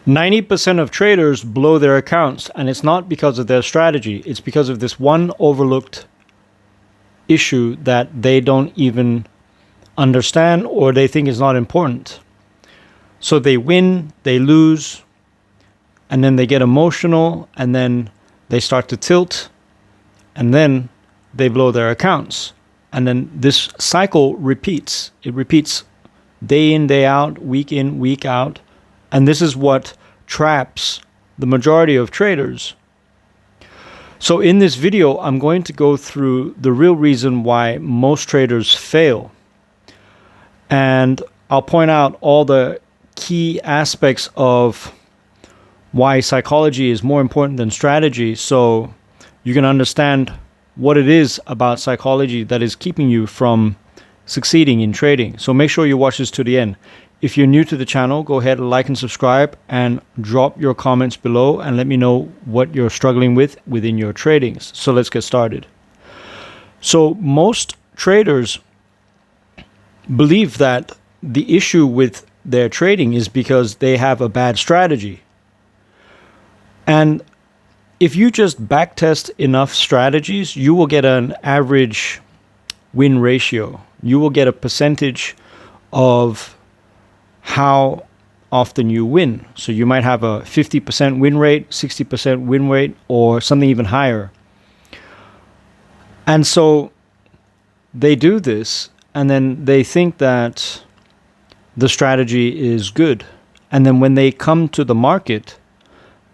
90% of traders blow their accounts, and it's not because of their strategy. It's because of this one overlooked issue that they don't even understand or they think is not important. So they win, they lose, and then they get emotional, and then they start to tilt, and then they blow their accounts. And then this cycle repeats. It repeats day in, day out, week in, week out. And this is what traps the majority of traders. So in this video, I'm going to go through the real reason why most traders fail. And I'll point out all the key aspects of why psychology is more important than strategy, so you can understand what it is about psychology that is keeping you from succeeding in trading. So make sure you watch this to the end. If you're new to the channel, go ahead and like and subscribe and drop your comments below and let me know what you're struggling with within your tradings. So let's get started. So most traders believe that the issue with their trading is because they have a bad strategy. And if you just backtest enough strategies, you will get an average win ratio. You will get a percentage of how often you win. So you might have a 50% win rate, 60% win rate, or something even higher. And so they do this, and then they think that the strategy is good. And then when they come to the market,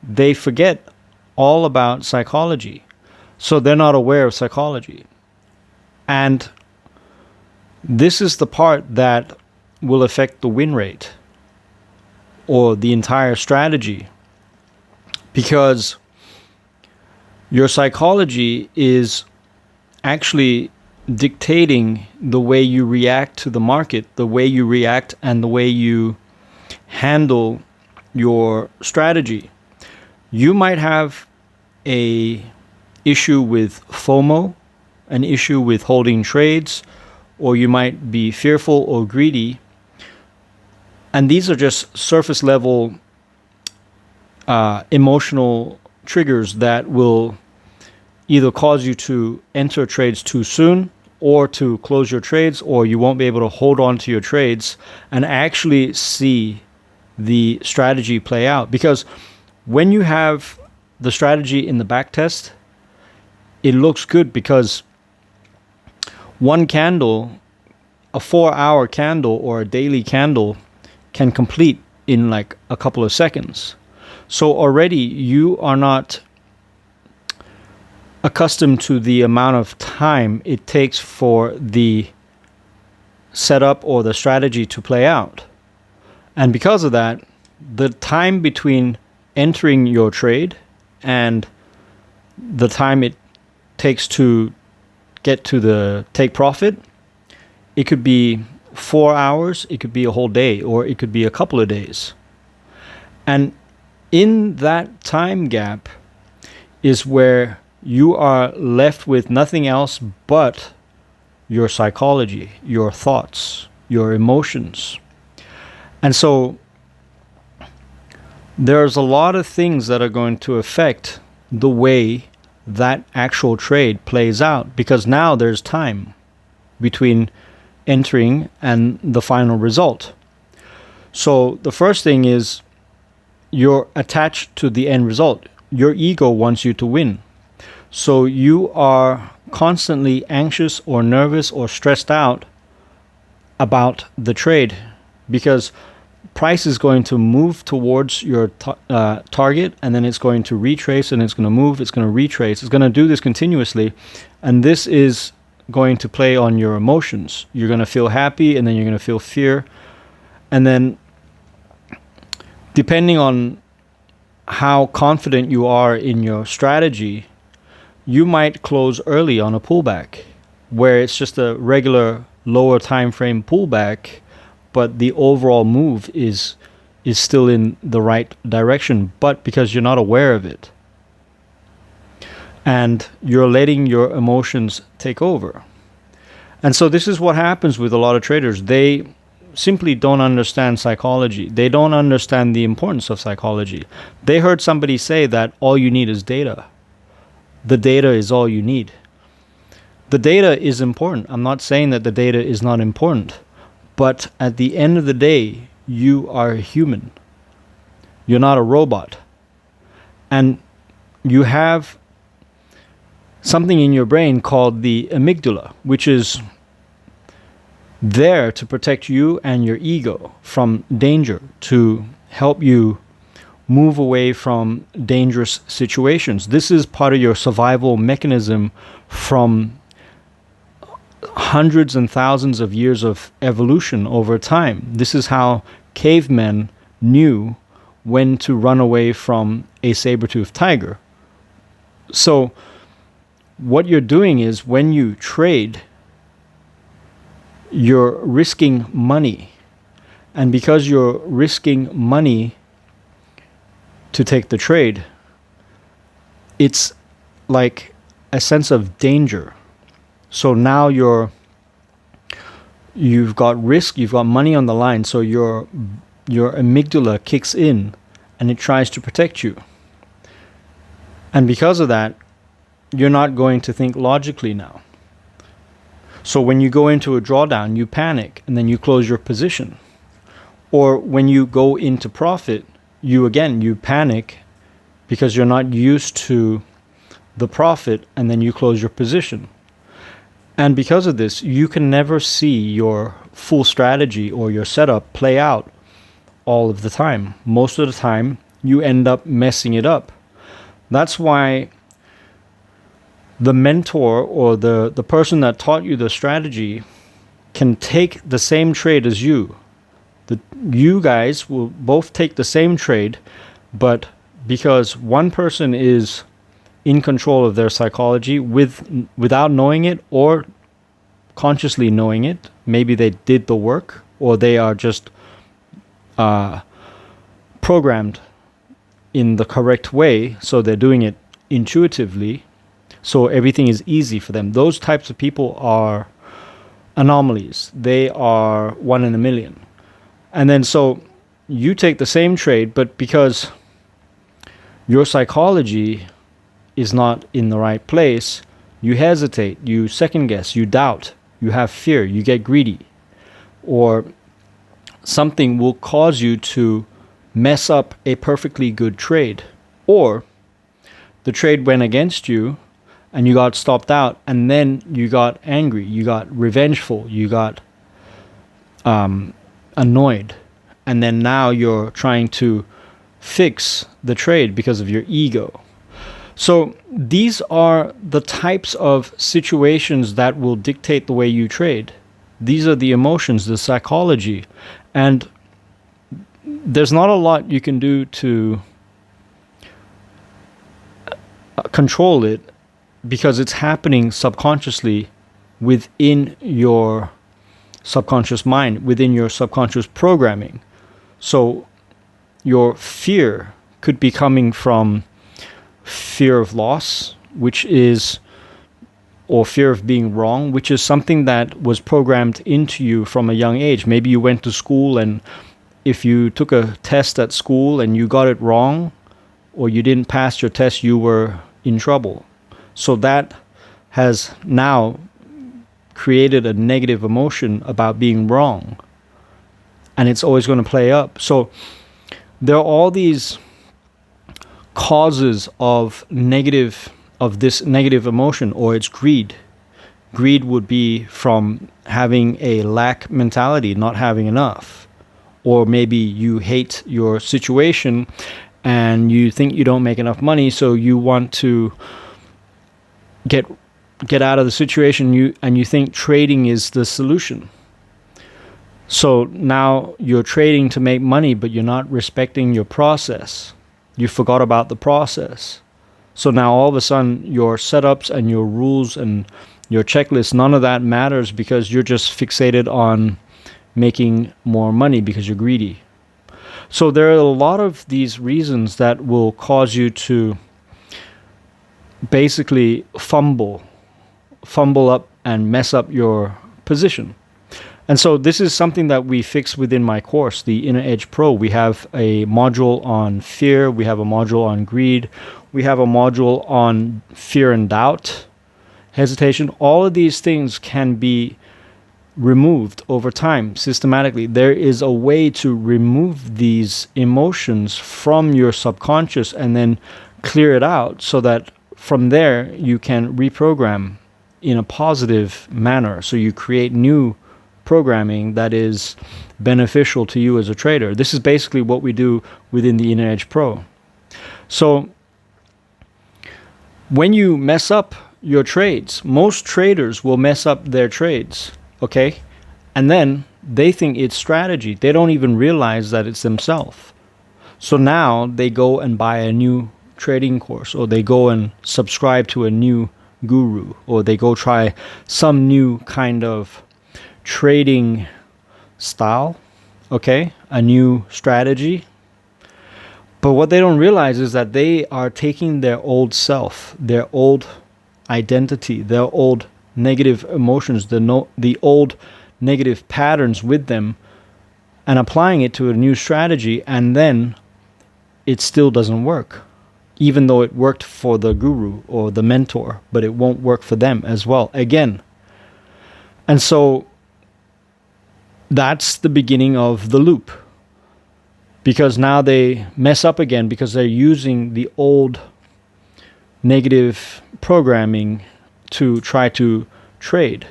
they forget all about psychology. So they're not aware of psychology. And this is the part that will affect the win rate or the entire strategy, because your psychology is actually dictating the way you react to the market, the way you react and the way you handle your strategy. You might have a issue with FOMO, an issue with holding trades, or you might be fearful or greedy. And these are just surface level emotional triggers that will either cause you to enter trades too soon or to close your trades, or you won't be able to hold on to your trades and actually see the strategy play out. Because when you have the strategy in the back test, it looks good because one candle, a 4-hour candle or a daily candle, can complete in like a couple of seconds. So already you are not accustomed to the amount of time it takes for the setup or the strategy to play out. And because of that, the time between entering your trade and the time it takes to get to the take profit, it could be 4 hours, it could be a whole day, or it could be a couple of days. And in that time gap is where you are left with nothing else but your psychology, your thoughts, your emotions. And so there's a lot of things that are going to affect the way that actual trade plays out, because now there's time between entering and the final result. So the first thing is you're attached to the end result. Your ego wants you to win. So you are constantly anxious or nervous or stressed out about the trade, because price is going to move towards your target, and then it's going to retrace, and it's going to move, it's going to retrace. It's going to do this continuously, and this is going to play on your emotions. You're going to feel happy, and then you're going to feel fear. And then depending on how confident you are in your strategy, you might close early on a pullback where it's just a regular lower time frame pullback, but the overall move is still in the right direction, but because you're not aware of it and you're letting your emotions take over. And so this is what happens with a lot of traders. They simply don't understand psychology. They don't understand the importance of psychology. They heard somebody say that all you need is data. The data is all you need. The data is important. I'm not saying that the data is not important. But at the end of the day, you are a human. You're not a robot. And you have something in your brain called the amygdala, which is there to protect you and your ego from danger, to help you move away from dangerous situations. This is part of your survival mechanism from hundreds and thousands of years of evolution over time. This is how cavemen knew when to run away from a saber-toothed tiger. So what you're doing is, when you trade, you're risking money. And because you're risking money to take the trade, it's like a sense of danger. So now you've got risk, you've got money on the line, so your amygdala kicks in and it tries to protect you. And because of that, you're not going to think logically now. So when you go into a drawdown, you panic and then you close your position. Or when you go into profit, you panic because you're not used to the profit, and then you close your position. And because of this, you can never see your full strategy or your setup play out all of the time. Most of the time, you end up messing it up. That's why the mentor or the person that taught you the strategy can take the same trade as you. You guys will both take the same trade, but because one person is in control of their psychology without knowing it, or consciously knowing it, maybe they did the work, or they are just programmed in the correct way, so they're doing it intuitively, so everything is easy for them. Those types of people are anomalies. They are 1 in a million. And then so you take the same trade, but because your psychology is not in the right place, you hesitate, you second guess, you doubt, you have fear, you get greedy, or something will cause you to mess up a perfectly good trade, or the trade went against you and you got stopped out, and then you got angry, you got revengeful, you got annoyed, and then now you're trying to fix the trade because of your ego. So these are the types of situations that will dictate the way you trade. These are the emotions, the psychology, and there's not a lot you can do to control it, because it's happening subconsciously within your subconscious mind, within your subconscious programming. So your fear could be coming from fear of loss, or fear of being wrong, which is something that was programmed into you from a young age. Maybe you went to school, and if you took a test at school and you got it wrong, or you didn't pass your test, you were in trouble. So that has now created a negative emotion about being wrong, and it's always going to play up. So there are all these causes of this negative emotion, or it's greed. Greed would be from having a lack mentality, not having enough. Or maybe you hate your situation and you think you don't make enough money, so you want to get out of the situation, and you think trading is the solution. So now you're trading to make money, but you're not respecting your process. You forgot about the process. So now all of a sudden your setups and your rules and your checklist, none of that matters, because you're just fixated on making more money because you're greedy. So there are a lot of these reasons that will cause you to basically fumble up and mess up your position. And so this is something that we fix within my course, the Inner Edge Pro. We have a module on fear. We have a module on greed. We have a module on fear and doubt, hesitation. All of these things can be removed over time systematically. There is a way to remove these emotions from your subconscious and then clear it out so that from there you can reprogram in a positive manner. So you create new programming that is beneficial to you as a trader. This is basically what we do within the Inner Edge Pro. So when you mess up your trades, most traders will mess up their trades, okay? And then they think it's strategy. They don't even realize that it's themselves. So now they go and buy a new trading course, or they go and subscribe to a new guru, or they go try some new kind of trading style, okay, a new strategy. But what they don't realize is that they are taking their old self, their old identity, their old negative emotions, the old negative patterns with them, and applying it to a new strategy, and then it still doesn't work, even though it worked for the guru or the mentor, but it won't work for them as well again. And so that's the beginning of the loop, because now they mess up again because they're using the old negative programming to try to trade.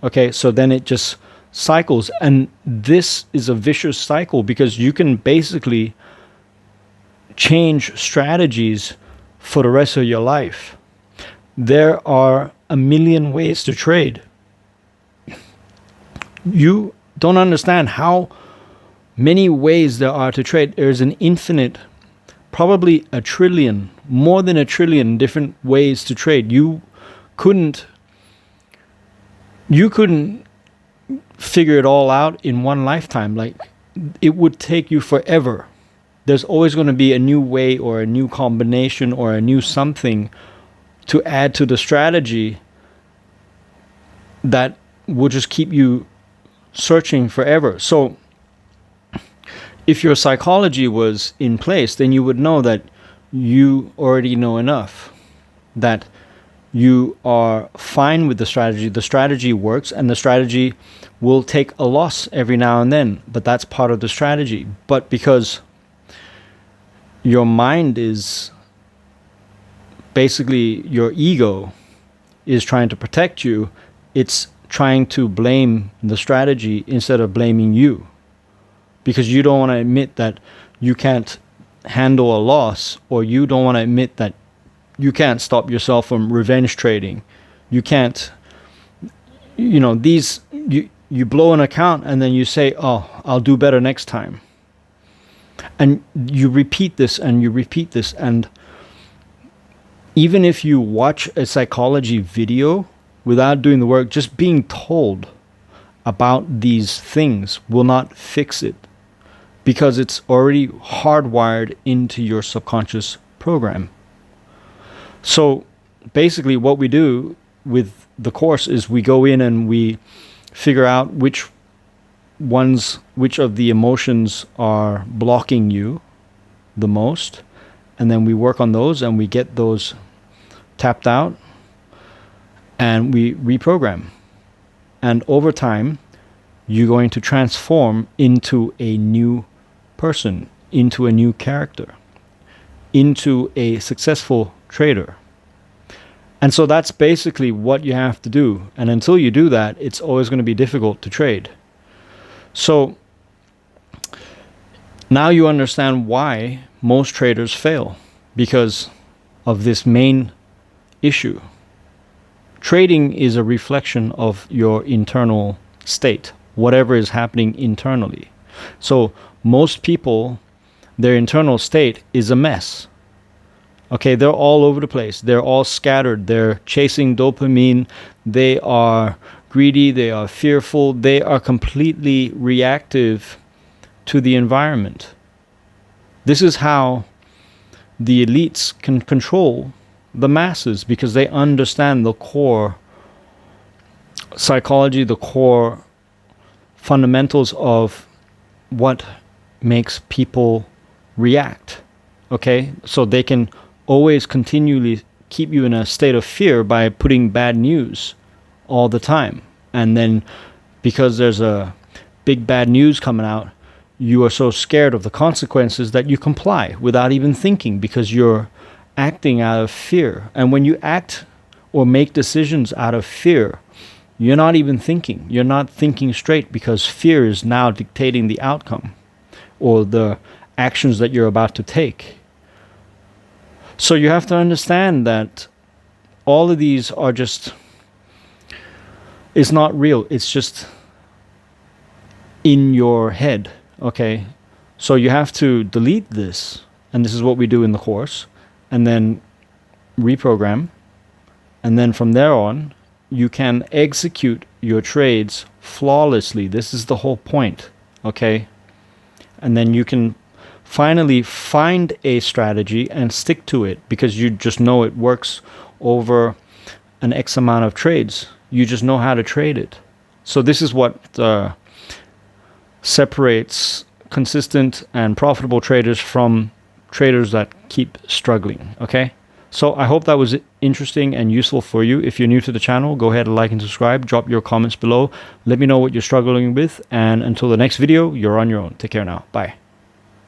Okay, so then it just cycles, and this is a vicious cycle because you can basically change strategies for the rest of your life. There are a million ways to trade. You don't understand how many ways there are to trade. There's an infinite, probably a trillion, more than a trillion different ways to trade. You couldn't figure it all out in one lifetime. Like, it would take you forever. There's always going to be a new way or a new combination or a new something to add to the strategy that will just keep you searching forever. So if your psychology was in place, then you would know that you already know enough, that you are fine with the strategy works, and the strategy will take a loss every now and then, but that's part of the strategy. But because your mind is basically, your ego is trying to protect you, it's trying to blame the strategy instead of blaming you, because you don't want to admit that you can't handle a loss, or you don't want to admit that you can't stop yourself from revenge trading. You can't, you blow an account and then you say, oh, I'll do better next time. And you repeat this and you repeat this. And even if you watch a psychology video without doing the work, just being told about these things will not fix it, because it's already hardwired into your subconscious program. So basically what we do with the course is we go in and we figure out which of the emotions are blocking you the most, and then we work on those and we get those tapped out and we reprogram. And over time, you're going to transform into a new person, into a new character, into a successful trader. And so that's basically what you have to do. And until you do that, it's always going to be difficult to trade. So now you understand why most traders fail, because of this main issue. Trading is a reflection of your internal state, whatever is happening internally. So most people, their internal state is a mess. Okay, they're all over the place. They're all scattered. They're chasing dopamine. They are greedy. They are fearful. They are completely reactive to the environment. This is how the elites can control the masses, because they understand the core psychology, the core fundamentals of what makes people react. Okay, so they can always continually keep you in a state of fear by putting bad news all the time. And then because there's a big bad news coming out, you are so scared of the consequences that you comply without even thinking, because you're acting out of fear. And when you act or make decisions out of fear, you're not even thinking. You're not thinking straight, because fear is now dictating the outcome or the actions that you're about to take. So you have to understand that all of these are just, it's not real. It's just in your head. Okay, so you have to delete this, and this is what we do in the course, and then reprogram, and then from there on you can execute your trades flawlessly. This is the whole point. Okay, and then you can finally find a strategy and stick to it, because you just know it works over an X amount of trades. You just know how to trade it. So this is what separates consistent and profitable traders from traders that keep struggling. Okay, so I hope that was interesting and useful for you. If you're new to the channel, go ahead and like and subscribe. Drop your comments below. Let me know what you're struggling with, and until the next video, you're on your own. Take care now. Bye.